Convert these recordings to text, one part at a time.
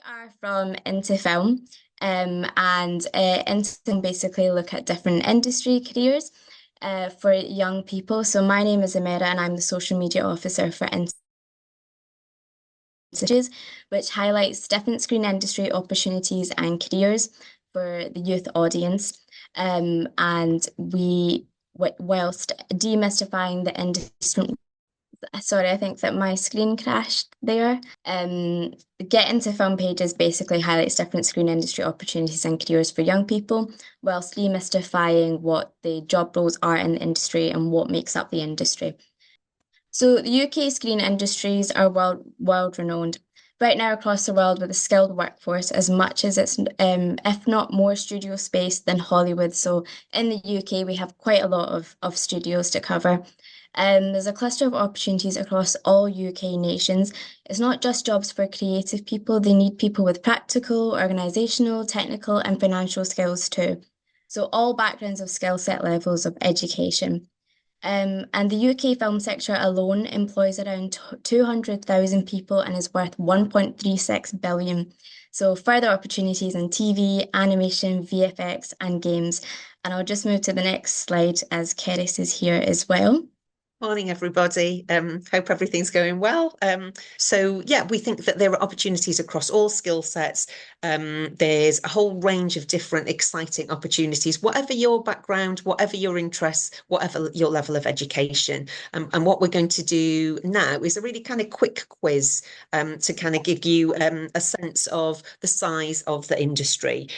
are from Into Film, and Into Film basically look at different industry careers for young people. So my name is Amira, and I'm the social media officer for Into, which highlights different screen industry opportunities and careers for the youth audience. And whilst demystifying the industry. Sorry, I think that my screen crashed there. Get Into Film pages basically highlights different screen industry opportunities and careers for young people, whilst demystifying what the job roles are in the industry and what makes up the industry. So the UK screen industries are world renowned. Right now across the world with a skilled workforce, as much as it's if not more studio space than Hollywood. So in the UK we have quite a lot of studios to cover. There's a cluster of opportunities across all UK nations. It's not just jobs for creative people, they need people with practical, organisational, technical, and financial skills too. So, all backgrounds of skill set levels of education. And the UK film sector alone employs around 200,000 people and is worth 1.36 billion. So, further opportunities in TV, animation, VFX, and games. And I'll just move to the next slide as Cerys is here as well. Morning, everybody. Hope everything's going well. So yeah, we think that there are opportunities across all skill sets. There's a whole range of different exciting opportunities, whatever your background, whatever your interests, whatever your level of education. And what we're going to do now is a really kind of quick quiz to kind of give you a sense of the size of the industry.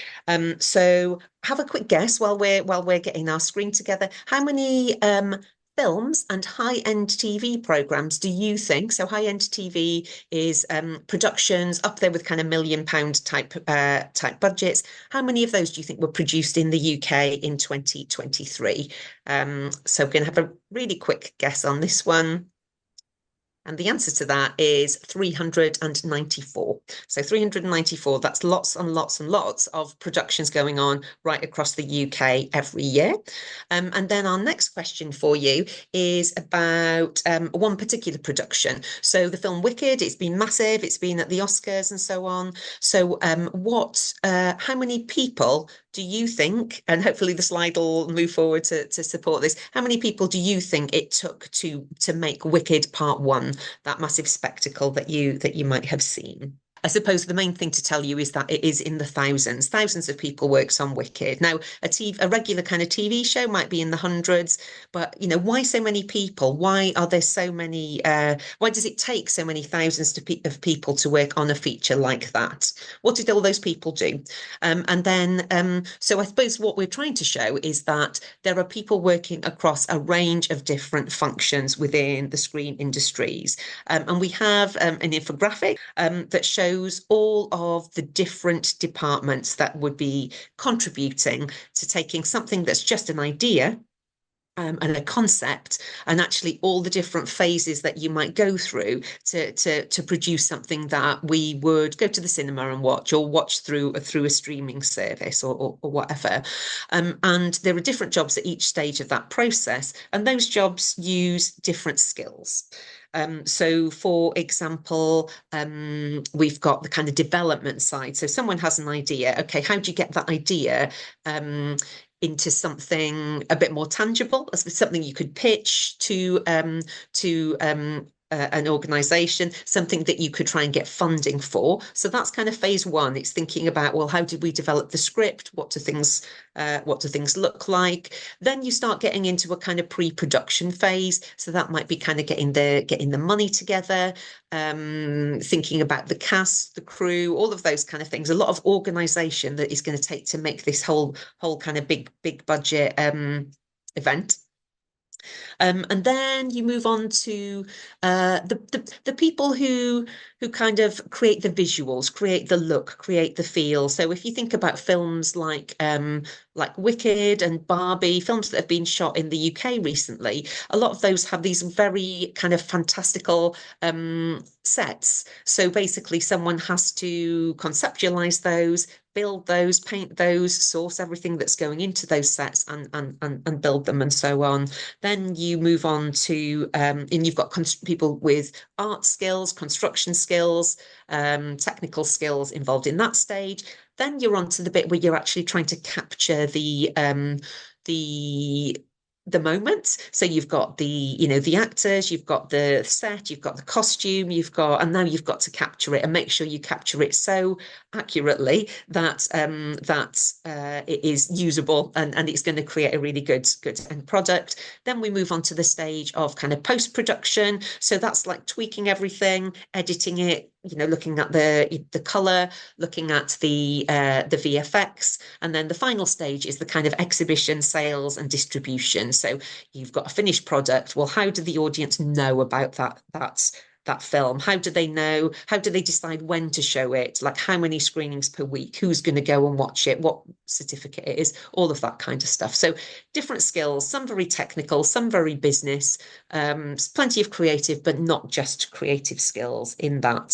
So have a quick guess while we're getting our screen together. How many films and high-end TV programs do you think? So high-end TV is productions up there with kind of £1 million type budgets. How many of those do you think were produced in the UK in 2023? So we're going to have a really quick guess on this one. And the answer to that is 394. So 394, that's lots and lots and lots of productions going on right across the UK every year. And then our next question for you is about one particular production. So the film Wicked, it's been massive, it's been at the Oscars and so on. So how many people do you think, and hopefully the slide will move forward to support this, how many people do you think it took to make Wicked Part 1, that massive spectacle that you might have seen? I suppose the main thing to tell you is that it is in the thousands. Thousands of people worked on Wicked. Now, a regular kind of TV show might be in the hundreds, but why so many people? Why are there so many? Why does it take so many thousands of people to work on a feature like that? What did all those people do? And then, so I suppose what we're trying to show is that there are people working across a range of different functions within the screen industries, and we have an infographic that shows all of the different departments that would be contributing to taking something that's just an idea and a concept, and actually all the different phases that you might go through to produce something that we would go to the cinema and watch, or watch through a streaming service or whatever. And there are different jobs at each stage of that process, and those jobs use different skills. So, for example, we've got the kind of development side. So someone has an idea. Okay, how do you get that idea into something a bit more tangible, something you could pitch to an organization, something that you could try and get funding for. So that's kind of phase one. It's thinking about, well, how did we develop the script? What do things look like? Then you start getting into a kind of pre-production phase. So that might be kind of getting the money together, thinking about the cast, the crew, all of those kind of things. A lot of organization that is going to take to make this whole kind of big budget event. And then you move on to the people who kind of create the visuals, create the look, create the feel. So if you think about films like Wicked and Barbie, films that have been shot in the UK recently, a lot of those have these very kind of fantastical sets. So basically, someone has to conceptualize those, build those, paint those, source everything that's going into those sets, and build them, and so on. Then you move on to, and you've got people with art skills, construction skills, technical skills involved in that stage. Then you're on to the bit where you're actually trying to capture the the moment. So you've got the actors, you've got the set, you've got the costume, and now you've got to capture it and make sure you capture it so accurately that it is usable, and it's going to create a really good end product. Then we move on to the stage of kind of post-production. So that's like tweaking everything, editing it, looking at the color, looking at the VFX, and then the final stage is the kind of exhibition, sales, and distribution. So you've got a finished product. Well, how do the audience know about that film? How do they know? How do they decide when to show it? Like how many screenings per week? Who's going to go and watch it? What certificate it is? All of that kind of stuff. So different skills, some very technical, some very business, plenty of creative, but not just creative skills in that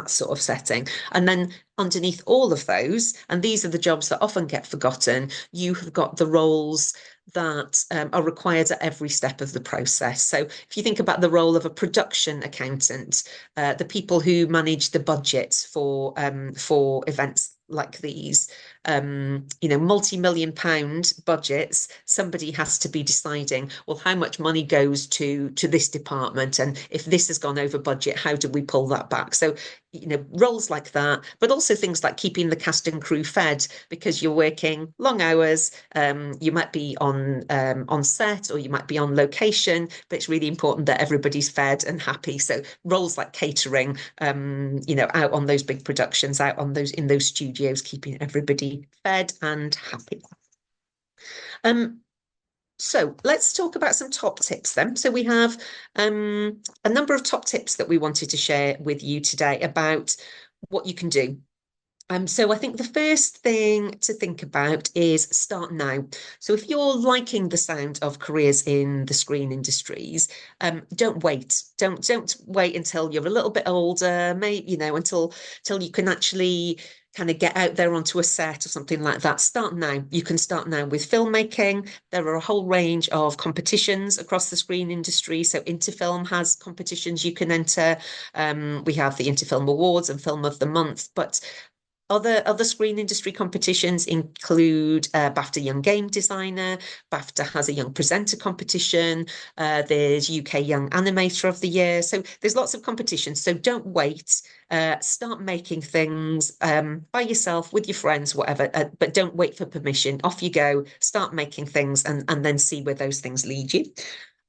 sort of setting. And then underneath all of those, and these are the jobs that often get forgotten, you have got the roles that are required at every step of the process. So if you think about the role of a production accountant, the people who manage the budgets for events like these, multi-million-pound budgets, somebody has to be deciding, well, how much money goes to this department, and if this has gone over budget, how do we pull that back? So roles like that, but also things like keeping the cast and crew fed, because you're working long hours. You might be on set, or you might be on location, but it's really important that everybody's fed and happy. So roles like catering, out on those big productions, out on in those studios, keeping everybody fed and happy. So let's talk about some top tips then. So we have a number of top tips that we wanted to share with you today about what you can do. So I think the first thing to think about is start now. So if you're liking the sound of careers in the screen industries, don't wait. Don't wait until you're a little bit older, maybe, until you can actually kind of get out there onto a set or something like that. Start now. You can start now with filmmaking. There are a whole range of competitions across the screen industry. So Interfilm has competitions you can enter. We have the Interfilm Awards and Film of the Month, but other screen industry competitions include BAFTA Young Game Designer. BAFTA has a Young Presenter competition. There's UK Young Animator of the Year. So there's lots of competitions. So don't wait. Start making things by yourself, with your friends, whatever. But don't wait for permission. Off you go. Start making things, and then see where those things lead you.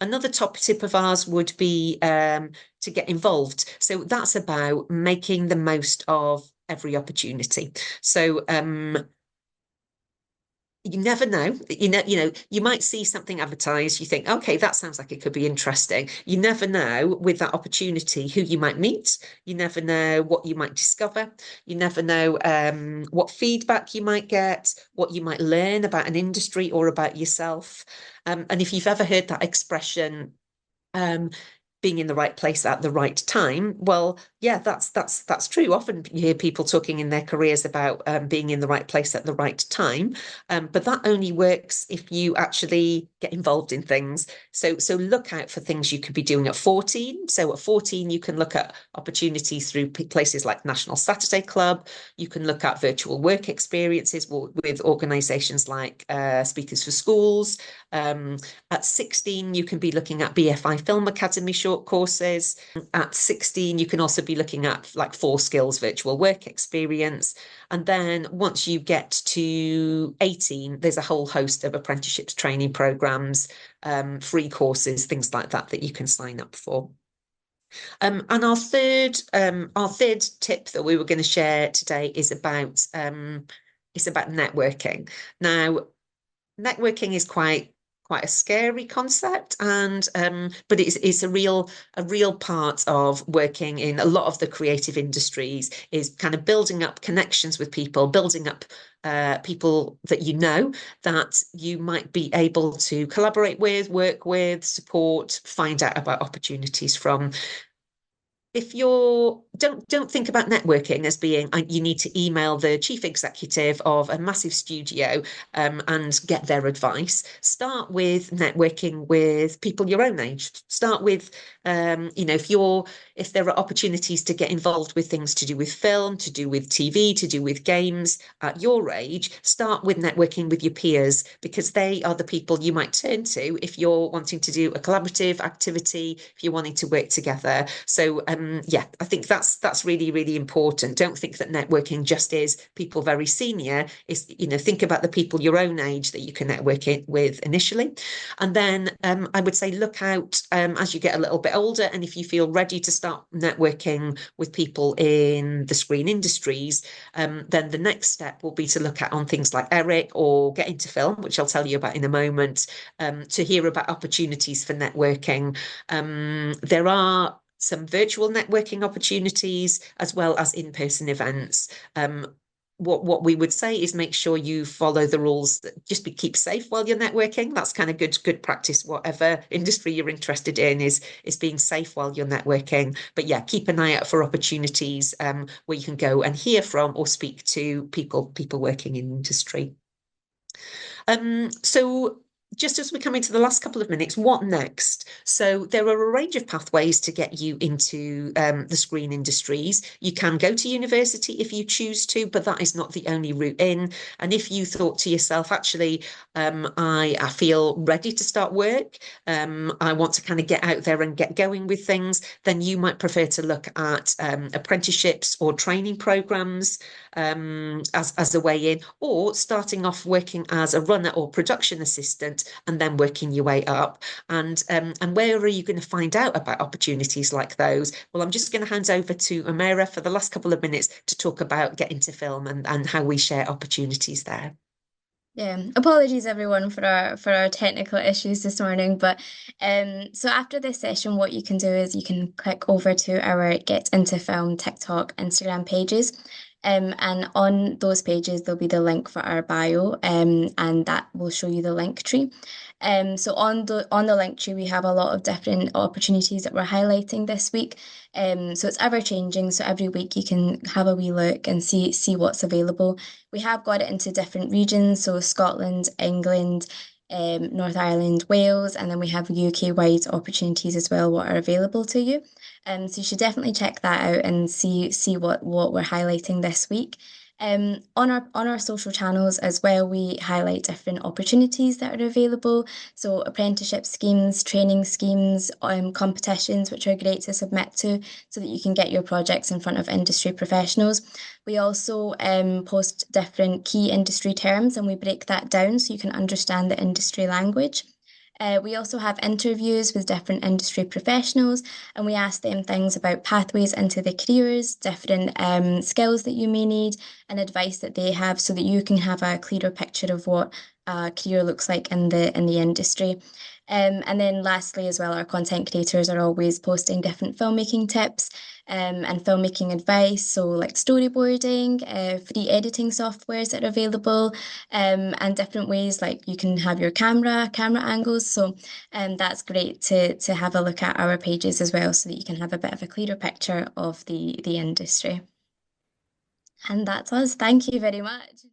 Another top tip of ours would be to get involved. So that's about making the most of every opportunity. So you never know. You might see something advertised, you think, okay, that sounds like it could be interesting. You never know with that opportunity who you might meet. You never know what you might discover. You never know what feedback you might get, what you might learn about an industry or about yourself. And if you've ever heard that expression, being in the right place at the right time, well, yeah, that's true. Often you hear people talking in their careers about being in the right place at the right time, but that only works if you actually get involved in things. So look out for things you could be doing at 14. So at 14, you can look at opportunities through places like National Saturday Club. You can look at virtual work experiences with organisations like Speakers for Schools. At 16, you can be looking at BFI Film Academy short courses. At 16, you can also be looking at like 4Skills virtual work experience. And then once you get to 18, there's a whole host of apprenticeships training programs, free courses, things like that you can sign up for. And our third tip that we were going to share today is about networking. Now, networking is quite a scary concept, and but it's a real part of working in a lot of the creative industries, is kind of building up connections with people, building up people that that you might be able to collaborate with, work with, support, find out about opportunities from. if you're don't think about networking as being you need to email the chief executive of a massive studio and get their advice. Start with networking with people your own age. Start with if there are opportunities to get involved with things to do with film, to do with TV, to do with games at your age, start with networking with your peers, because they are the people you might turn to if you're wanting to do a collaborative activity, if you're wanting to work together. So yeah, I think that's really, really important. Don't think that networking just is people very senior. Is, think about the people your own age that you can network with initially. And then I would say look out as you get a little bit older, and if you feel ready to start networking with people in the screen industries, then the next step will be to look at on things like Eric or get into film, which I'll tell you about in a moment, to hear about opportunities for networking. There are some virtual networking opportunities as well as in-person events. What we would say is make sure you follow the rules. Just keep safe while you're networking. That's kind of good practice. Whatever industry you're interested in is being safe while you're networking. But yeah, keep an eye out for opportunities where you can go and hear from or speak to people working in industry. So just as we come into the last couple of minutes, what next? So there are a range of pathways to get you into the screen industries. You can go to university if you choose to, but that is not the only route in. And if you thought to yourself, actually, I feel ready to start work, I want to kind of get out there and get going with things, then you might prefer to look at apprenticeships or training programs as a way in, or starting off working as a runner or production assistant and then working your way up. And where are you going to find out about opportunities like those? Well, I'm just going to hand over to Amira for the last couple of minutes to talk about getting to film and how we share opportunities there. Yeah, apologies everyone for our technical issues this morning. But so after this session, what you can do is you can click over to our Get Into Film TikTok, Instagram pages. And on those pages, there'll be the link for our bio, and that will show you the link tree. So on the link tree, we have a lot of different opportunities that we're highlighting this week. So it's ever changing. So every week you can have a wee look and see what's available. We have got it into different regions, so Scotland, England, North Ireland, Wales, and then we have UK-wide opportunities as well, what are available to you. So you should definitely check that out and see what we're highlighting this week. On our social channels as well, we highlight different opportunities that are available. So apprenticeship schemes, training schemes, competitions, which are great to submit to so that you can get your projects in front of industry professionals. We also post different key industry terms and we break that down so you can understand the industry language. We also have interviews with different industry professionals and we ask them things about pathways into the careers, different skills that you may need and advice that they have so that you can have a clearer picture of what a career looks like in the industry. And then lastly as well, our content creators are always posting different filmmaking tips and filmmaking advice. So like storyboarding, free editing softwares that are available, and different ways like you can have your camera angles. So that's great to have a look at our pages as well so that you can have a bit of a clearer picture of the industry. And that's us. Thank you very much.